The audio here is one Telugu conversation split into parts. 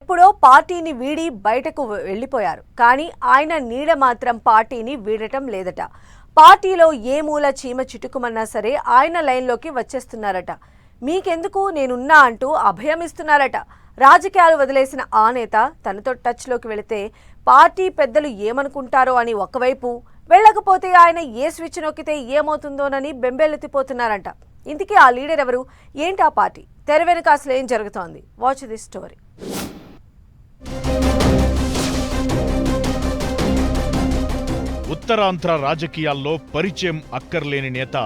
ఎప్పుడో పార్టీని వీడి బయటకు వెళ్లిపోయారు. కానీ ఆయన నీడ మాత్రం పార్టీని వీడటం లేదట. పార్టీలో ఏ మూల చీమ చిటుకుమన్నా సరే ఆయన లైన్లోకి వచ్చేస్తున్నారట. మీకెందుకు నేనున్నా అంటూ అభయం ఇస్తున్నారట. రాజకీయాలు వదిలేసిన ఆ నేత తనతో టచ్లోకి వెళితే పార్టీ పెద్దలు ఏమనుకుంటారో అని ఒకవైపు, వెళ్ళకపోతే ఆయన ఏ స్విచ్ నొక్కితే ఏమవుతుందోనని బెంబేలెత్తిపోతున్నారంట. ఇంతకీ ఆ లీడర్ ఎవరు, ఏంటి ఆ పార్టీ, తెర వెనుక అసలు ఏం జరుగుతోంది? Watch this story. ఉత్తరాంధ్ర రాజకీయాల్లో పరిచయం అక్కర్లేని నేత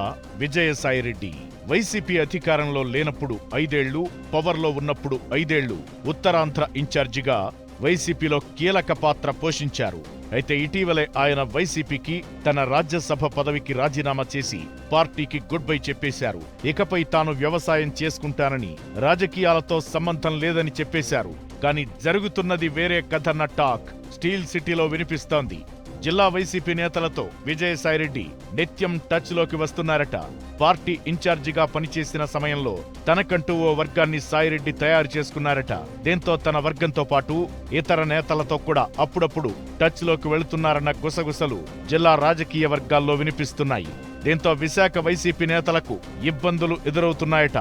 విజయసాయిరెడ్డి. వైసీపీ అధికారంలో లేనప్పుడు 5 ఏళ్లు, పవర్లో ఉన్నప్పుడు 5 ఏళ్లు ఉత్తరాంధ్ర ఇన్ఛార్జిగా వైసీపీలో కీలక పాత్ర పోషించారు. అయితే ఇటీవలే ఆయన వైసీపీకి తన రాజ్యసభ పదవికి రాజీనామా చేసి పార్టీకి గుడ్ బై చెప్పేశారు. ఇకపై తాను వ్యవసాయం చేసుకుంటానని, రాజకీయాలతో సంబంధం లేదని చెప్పేశారు. కానీ జరుగుతున్నది వేరే కథన్న టాక్ స్టీల్ సిటీలో వినిపిస్తోంది. జిల్లా వైసీపీ నేతలతో విజయసాయిరెడ్డి నిత్యం టచ్లోకి వస్తున్నారట. పార్టీ ఇన్ఛార్జిగా పనిచేసిన సమయంలో తనకంటూ ఓ వర్గాన్ని సాయిరెడ్డి తయారు చేసుకున్నారట. దీంతో తన వర్గంతో పాటు ఇతర నేతలతో కూడా అప్పుడప్పుడు టచ్లోకి వెళుతున్నారన్న గుసగుసలు జిల్లా రాజకీయ వర్గాల్లో వినిపిస్తున్నాయి. దీంతో విశాఖ వైసీపీ నేతలకు ఇబ్బందులు ఎదురవుతున్నాయట.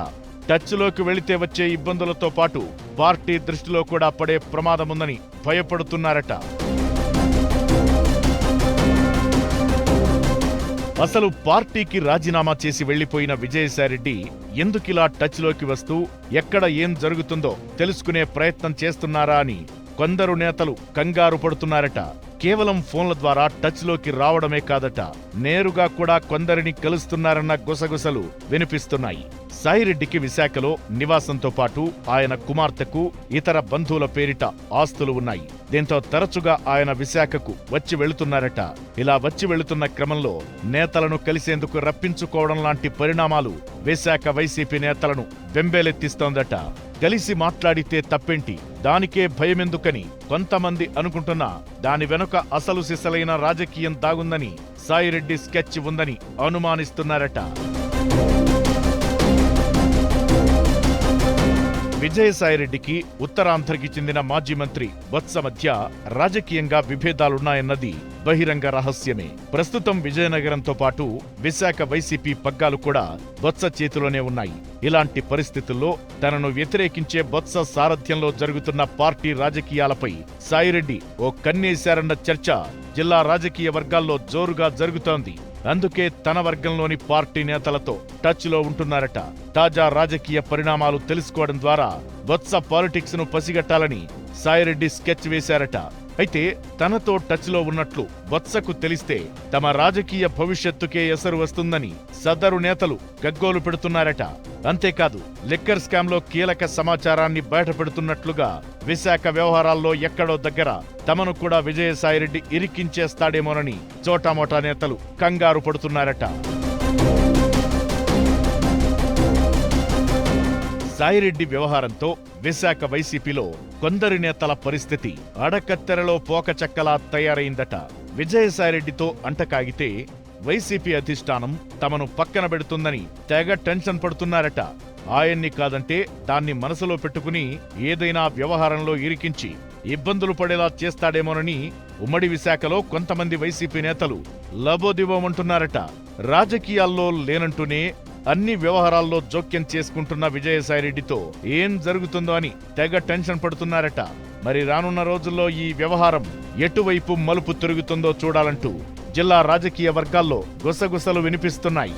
టచ్లోకి వెళితే వచ్చే ఇబ్బందులతో పాటు పార్టీ దృష్టిలో కూడా పడే ప్రమాదముందని భయపడుతున్నారట. అసలు పార్టీకి రాజీనామా చేసి వెళ్లిపోయిన విజయసాయిరెడ్డి ఎందుకిలా టచ్లోకి వస్తూ ఎక్కడ ఏం జరుగుతుందో తెలుసుకునే ప్రయత్నం చేస్తున్నారా అని కొందరు నేతలు కంగారు పడుతున్నారట. కేవలం ఫోన్ల ద్వారా టచ్లోకి రావడమే కాదట, నేరుగా కూడా కొందరిని కలుస్తున్నారన్న గుసగుసలు వినిపిస్తున్నాయి. సాయిరెడ్డికి విశాఖలో నివాసంతో పాటు ఆయన కుమార్తెకు, ఇతర బంధువుల పేరిట ఆస్తులు ఉన్నాయి. దీంతో తరచుగా ఆయన విశాఖకు వచ్చి వెళుతున్నారట. ఇలా వచ్చి వెళుతున్న క్రమంలో నేతలను కలిసేందుకు రప్పించుకోవడం లాంటి పరిణామాలు విశాఖ వైసీపీ నేతలను బెంబేలెత్తిస్తోందట. కలిసి మాట్లాడితే తప్పేంటి, దానికే భయమెందుకని కొంతమంది అనుకుంటున్నా దాని వెనుక అసలు సిసలైన రాజకీయం దాగుందని, సాయిరెడ్డి స్కెచ్ ఉందని అనుమానిస్తున్నారట. విజయసాయిరెడ్డికి ఉత్తరాంధ్రకి చెందిన మాజీ మంత్రి బొత్స మధ్య రాజకీయంగా విభేదాలున్నాయన్నది బహిరంగ రహస్యమే. ప్రస్తుతం విజయనగరంతో పాటు విశాఖ వైసీపీ పగ్గాలు కూడా బొత్స చేతిలోనే ఉన్నాయి. ఇలాంటి పరిస్థితుల్లో తనను వ్యతిరేకించే బొత్స సారథ్యంలో జరుగుతున్న పార్టీ రాజకీయాలపై సాయిరెడ్డి ఓ కన్నేశారన్న చర్చ జిల్లా రాజకీయ వర్గాల్లో జోరుగా జరుగుతోంది. అందుకే తన వర్గంలోని పార్టీ నేతలతో టచ్లో ఉంటున్నారట. తాజా రాజకీయ పరిణామాలు తెలుసుకోవడం ద్వారా బొత్స పాలిటిక్స్ ను పసిగట్టాలని సాయిరెడ్డి స్కెచ్ వేశారట. అయితే తనతో టచ్లో ఉన్నట్లు బొత్సకు తెలిస్తే తమ రాజకీయ భవిష్యత్తుకే ఎసరు వస్తుందని సదరు నేతలు గగ్గోలు పెడుతున్నారట. అంతేకాదు, లిక్కర్ స్కామ్లో కీలక సమాచారాన్ని బయటపెడుతున్నట్లుగా విశాఖ వ్యవహారాల్లో ఎక్కడో దగ్గర తమను కూడా విజయసాయిరెడ్డి ఇరికించేస్తాడేమోనని చోటామోటా నేతలు కంగారు పడుతున్నారట. సాయిరెడ్డి వ్యవహారంతో విశాఖ వైసీపీలో కొందరి నేతల పరిస్థితి అడకత్తెరలో పోకచక్కలా తయారైందట. విజయసాయిరెడ్డితో అంటకాగితే వైసీపీ అధిష్టానం తమను పక్కన పెడుతుందని తెగ టెన్షన్ పడుతున్నారట. ఆయన్ని కాదంటే దాన్ని మనసులో పెట్టుకుని ఏదైనా వ్యవహారంలో ఇరికించి ఇబ్బందులు పడేలా చేస్తాడేమోనని ఉమ్మడి విశాఖలో కొంతమంది వైసీపీ నేతలు లబోదిబోమంటున్నారట. రాజకీయాల్లో లేనంటూనే అన్ని వ్యవహారాల్లో జోక్యం చేసుకుంటున్న విజయసాయిరెడ్డితో ఏం జరుగుతుందో అని తెగ టెన్షన్ పడుతున్నారట. మరి రానున్న రోజుల్లో ఈ వ్యవహారం ఎటువైపు మలుపు తిరుగుతుందో చూడాలంటూ జిల్లా రాజకీయ వర్గాల్లో గుసగుసలు వినిపిస్తున్నాయి.